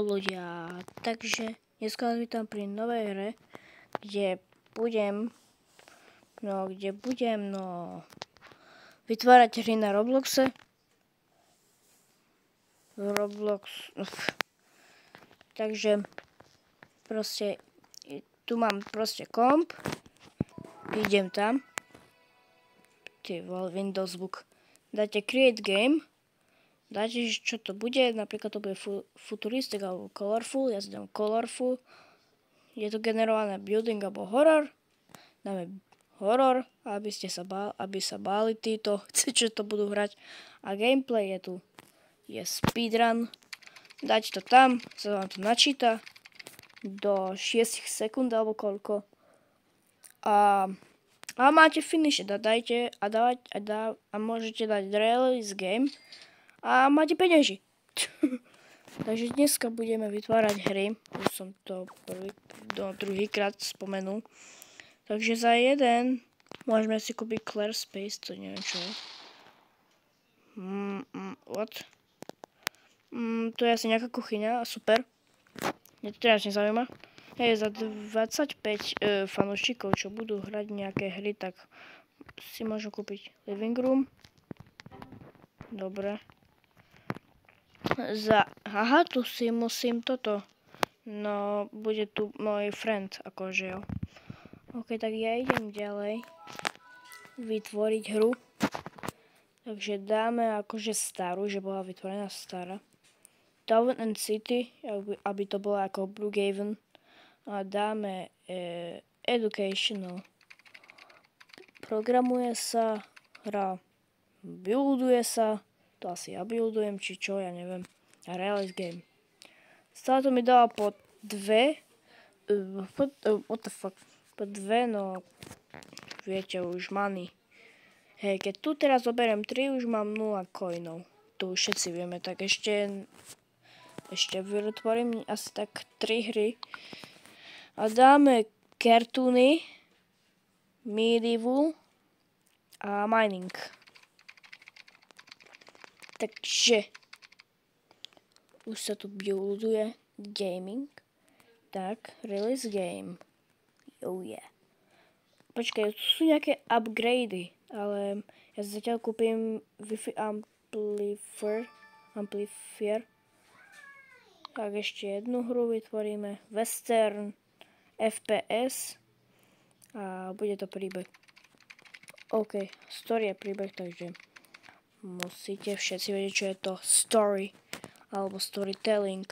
ľudia, takže dneska vás vítam pri novej hre, kde budem vytvárať hry na Robloxe. Takže proste tu mám proste komp, idem tam, Windows Book, dáte Create Game, dáte, čo to bude, napríklad to bude futuristic alebo colorful, ja si dám colorful, je to generované building alebo horror, dáme horror, aby sa báli títo, čo to budú hrať, a gameplay je tu, je speedrun, dáte to tam, sa vám to načíta do 6 sekúnd alebo koľko a máte finish, dajte a môžete dať release game a máte peňaži. Takže dneska budeme vytvárať hry. Už som to druhýkrát spomenul. Takže za jeden môžeme si kúpiť Clear Space, to neviem čo je. What? To je asi nejaká kuchyňa, super. Mňa to teraz nezaujíma. Hej, za 25 fanúšikov, čo budú hrať nejaké hry, tak si môžu kúpiť living room. Dobre. Aha, tu si musím toto. No, bude tu môj friend, akože jo. Ok, tak ja idem ďalej vytvoriť hru. Takže dáme akože starú, že bola vytvorená stará. Town and City, aby to bolo ako Brookhaven. A dáme Educational. Programuje sa hra. Builduje sa. To asi ja buildujem, či čo, ja neviem. A release game. Stále to mi dala po 2. What the fuck? Po 2, no... Viete, už money. Hej, keď tu teraz zoberiem 3, už mám 0 coinov. Tu už všetci vieme, tak ešte vytvorím asi tak 3 hry. A dáme cartoony, medieval a mining. Takže už sa tu builduje gaming. Tak, release game. Oh yeah. Počkaj, tu sú nejaké upgrady, ale ja zatiaľ kúpim Wi-Fi amplifier. Tak ešte jednu hru vytvoríme. Western FPS. A bude to príbeh. OK, story je príbeh, takže musíte všetci vedieť, čo je to story, alebo storytelling,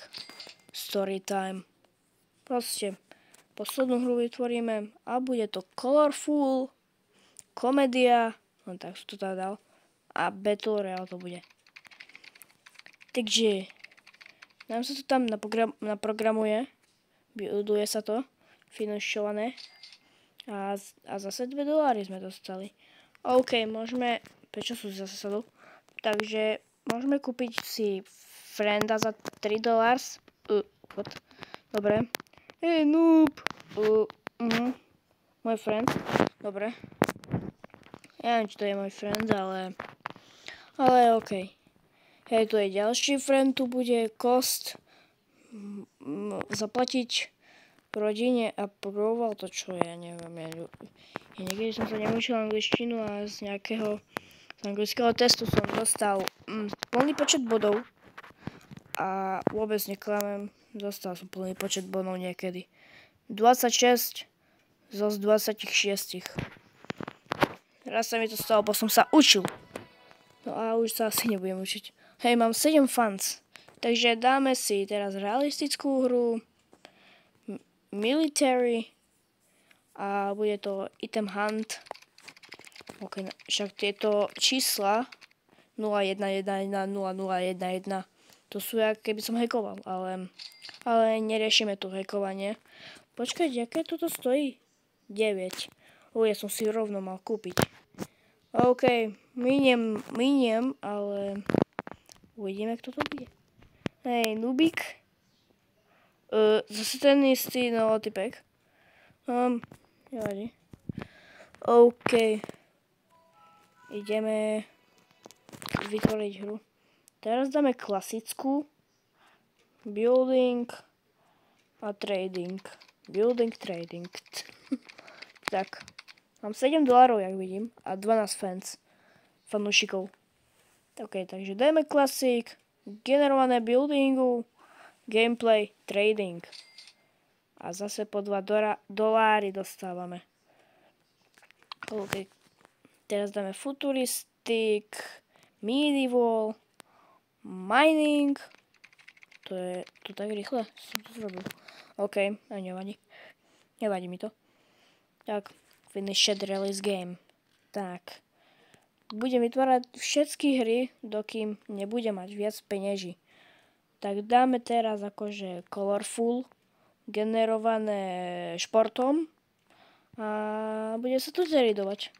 storytime. Proste poslednú hru vytvoríme a bude to colorful, komédia, no tak som to teda dal, a battle royale to bude. Takže nám sa to tam naprogramuje, builduje sa to, finishované a zase $2 sme dostali. OK, môžeme, prečo sú zase sadol? Takže môžeme kúpiť si frienda za $3. What? Dobre. Hey, noob. Môj friend. Dobre. Ja neviem, či to je môj friend, ale OK. Hej, tu je ďalší friend, tu bude cost zaplatiť v rodine a proval to, čo ja neviem. Ja niekedy som sa neučil angličtinu a z anglického testu som dostal plný počet bodov a vôbec neklamem, dostal som plný počet bodov niekedy. 26 zo 26. Raz sa mi to stalo, bo som sa učil. No a už sa asi nebudem učiť. Hej, mám 7 fans. Takže dáme si teraz realistickú hru, military a bude to item hunt. Ok, však tieto čísla 0111 0011 to sú, jak keby som hackoval, ale neriešime tu hackovanie. Počkajte, aké toto stojí? 9. Ja som si rovno mal kúpiť. OK, miniem, ale uvidíme, kto to bude. Hej, Nubik. Zase ten istý typek. Nevadí. OK. Ideme vytvoriť hru. Teraz dáme klasickú. building a trading. Building, trading. Tak. Mám $7, jak vidím. A 12 fanúšikov. OK, takže dajme Classic. Generované buildingu. Gameplay, trading. A zase po $2 dostávame. OK. Teraz dáme futuristic. Medieval. Mining. To je to tak rýchle. Som to zrobil. OK, a nevadí. Nevadí mi to. Tak, finished release game. Tak. Budem vytvárať všetky hry, dokým nebudem mať viac peňaží. Tak dáme teraz akože colorful, generované športom a bude sa to zrejdovať.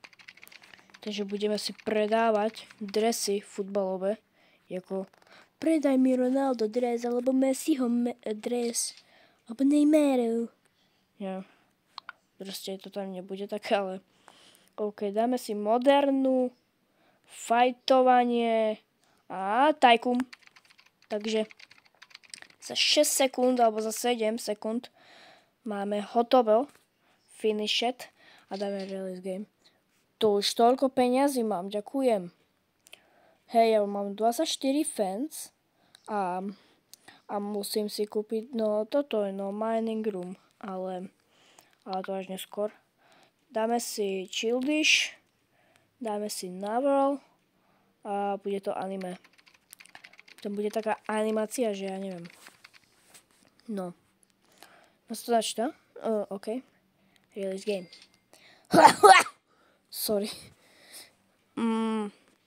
Takže budeme si predávať dresy futbalové, ako predaj mi Ronaldo dres, alebo Messiho dres, alebo Neymaru. Ja, proste to tam nebude také, ale OK, dáme si modernú, fajtovanie a tajkum. Takže za 6 sekúnd alebo za 7 sekúnd máme hotovo, finished a dáme release game. To už toľko peňazí mám, ďakujem. Hej, ja mám 24 fans a musím si kúpiť, no toto je no mining room, ale to až neskôr. Dáme si Childish, dáme si Naval a bude to anime. To bude taká animácia, že ja neviem. No. Máš to začíta? OK. Release game. Sorry.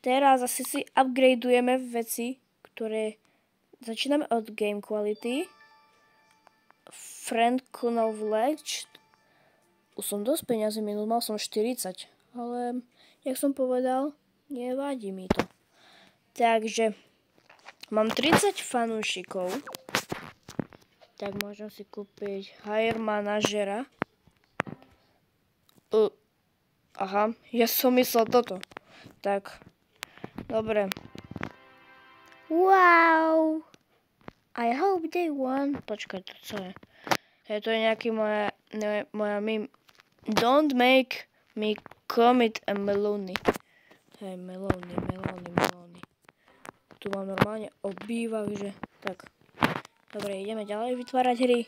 Teraz asi si upgradeujeme veci, ktoré začíname od game quality. Friend knowledge. Už som dosť peniazy minul, mal som 40. Ale, jak som povedal, nevadí mi to. Takže, mám 30 fanúšikov. Tak môžem si kúpiť hire manažera. Aha, ja som myslel toto. Tak, dobre. Wow! I hope they won. Počkaj, to co je? Hej, to je nejaký moja meme. Don't make me commit a melony. Hej, melony. Tu mám normálne obývak, že... Tak. Dobre, ideme ďalej vytvárať hry.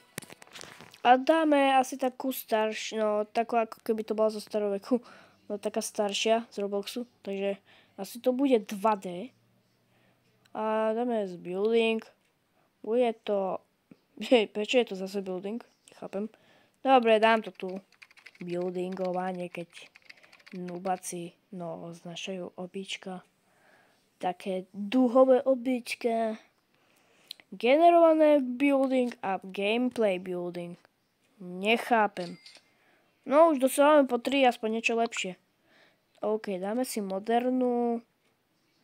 A dáme asi takú staršiu, no takú ako keby to bola zo staroveku. No taká staršia z Robloxu. Takže asi to bude 2D. A dáme z building. Bude to... Hej, prečo je to zase building? Chápem. Dobre, dám to tu. Buildingovanie, keď nubaci, no, označajú obička. Také duhové obička. Generované building a gameplay building. Nechápem. No, už dosávame po 3, aspoň niečo lepšie. OK, dáme si modernú.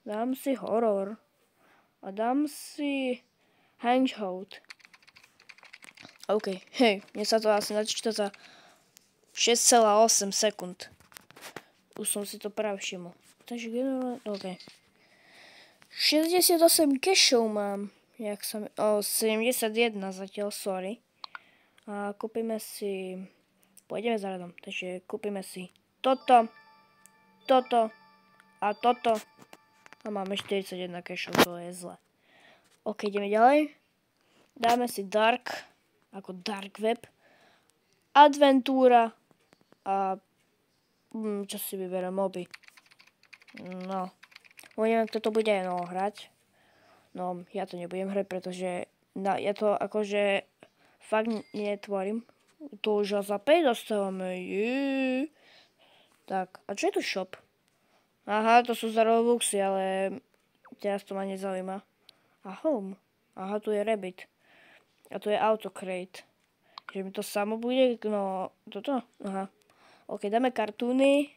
Dám si horor. A dám si hanghout. OK, hej, mne sa to asi načíta za 6,8 sekúnd. Už som si to práve všimol. Takže generálne, OK. 68 cashov mám. 71 zatiaľ, sorry. A kúpime si... Pôjdeme za radom. Takže kúpime si toto, toto a toto. A máme 41 cashov, to je zle. OK, ideme ďalej. Dáme si dark, ako dark web. Adventúra. A čo si vyberiem, moby. No. Uvidíme, kto to bude hrať. No, ja to nebudem hrať, pretože ja to akože fakt netvorím. To už za 5 dostávame. Tak, a čo je tu shop? Aha, to sú za Robloxy, ale teraz to ma nezaujíma. A home. Aha, tu je Rabbit. A tu je autocrate. Že mi to samo bude, no, toto? Aha. OK, dáme kartúny.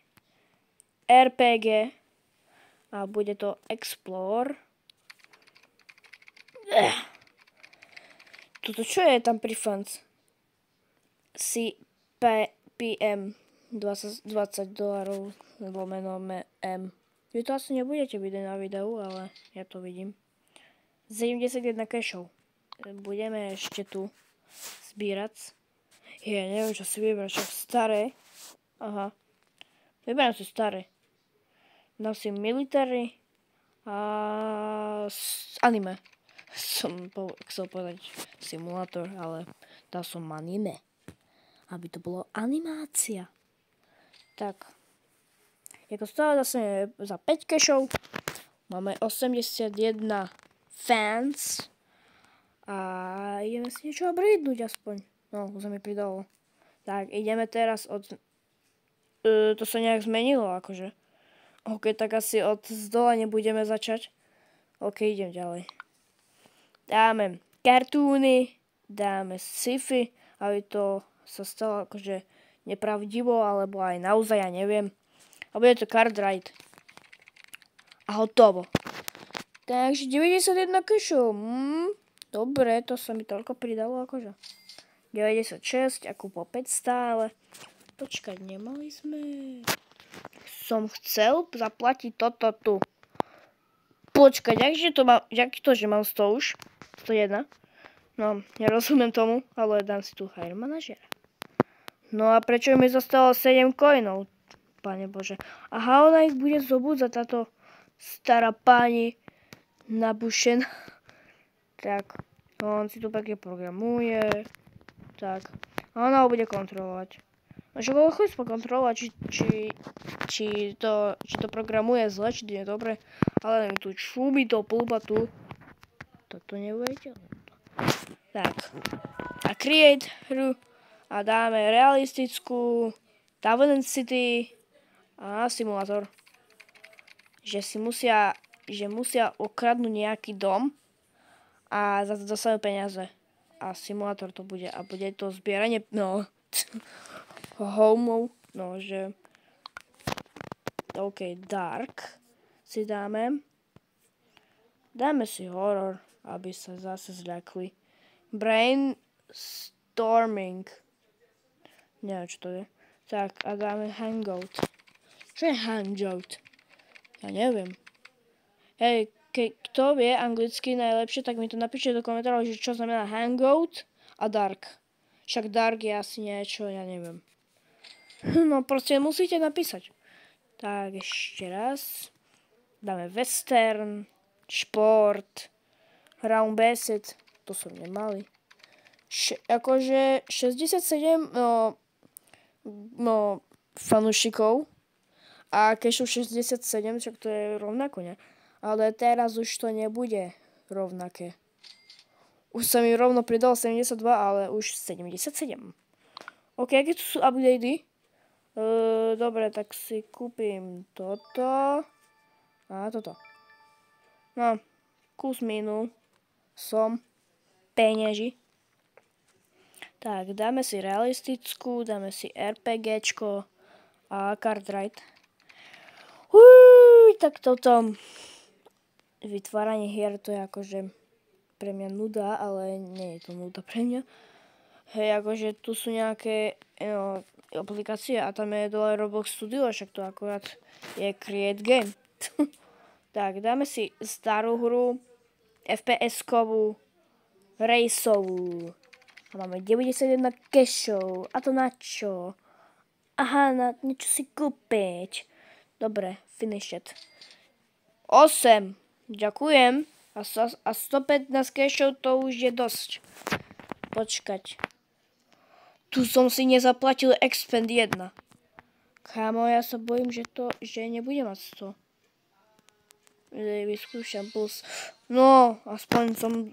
RPG. A bude to Explore. Toto čo je tam pri fans? CPM $20 lomeno M. Vy to asi nebudete vidieť na videu, ale ja to vidím. 71 cashov. budeme ešte tu zbierať. Ja neviem, čo si vybrať, čo staré. Aha. Vyberám si staré. Dám si military a anime. Chcel povedať simulátor, ale dal som anime. Aby to bolo animácia. Tak. Je to stále zase za 5 kešov. Máme 81 fans. A ideme si niečo obrídnuť aspoň. No, už sa mi pridalo. Tak, ideme teraz od... to sa nejak zmenilo, akože. OK, tak asi od zdola nebudeme začať. OK, idem ďalej. Dáme kartúny, dáme sci-fi, aby to sa stalo akože nepravdivo, alebo aj naozaj, ja neviem. A bude to card ride. A hotovo. Takže 91 kešov. Dobre, to sa mi toľko pridalo akože. 96 a kúpo 5 stále. Počkať, nemali sme... Som chcel zaplatiť toto tu. Počkať, jak to, že mám 100 už? 101. No, nerozumiem tomu, ale dám si tu hire manažera. No a prečo mi zostalo 7 coinov? Pane Bože. Aha, ona ich bude zobúdzať, táto stará pani nabušená. Tak, on si tu pekne programuje. Tak, a ona ho bude kontrolovať. No čo bolo chuť pokontrolovať, či to programuje zle, či nie dobre. Ale mi tu čúbi to plúba tu. Toto nebudete. Tak, a create hru. A dáme realistickú Tavern City a simulátor. Že musia okradnúť nejaký dom a za to dostanú peniaze. A simulátor to bude. A bude to zbieranie, homov. No, že... OK, dark si dáme. Dáme si horor, aby sa zase zľakli. Brainstorming. Neviem, čo to je. Tak, a dáme hangout. Čo je hangout? Ja neviem. Hej, kto vie anglicky najlepšie, tak mi to napíšte do komentárov, že čo znamená hangout a dark. Však dark je asi niečo, ja neviem. No proste musíte napísať. Tak, ešte raz. Dáme western, šport, round based. To som nemali. Akože 67 fanúšikov a kešov 67, však to je rovnako, ne? Ale teraz už to nebude rovnaké. Už sa mi rovno pridalo 72, ale už 77. OK, aké tu sú updatey? Dobre, tak si kúpim toto a toto. No, kus minul som penieži. Tak, dáme si realistickú, dáme si RPGčko a card ride. Tak toto vytváranie hier to je akože pre mňa nuda, ale nie je to nuda pre mňa. Hej, akože tu sú nejaké aplikácie a tam je dole Roblox Studio, však to akurát je create game. Tak, dáme si starú hru, FPS-kovú, raceovú. A máme 91 kešov. A to na čo? Aha, na niečo si kúpiť. Dobre, finish it. 8. Ďakujem. A 115 kešov to už je dosť. Počkať. Tu som si nezaplatil Expand 1. Kámo, ja sa bojím, že nebudem mať 100. Vyskúšam plus. No, aspoň som...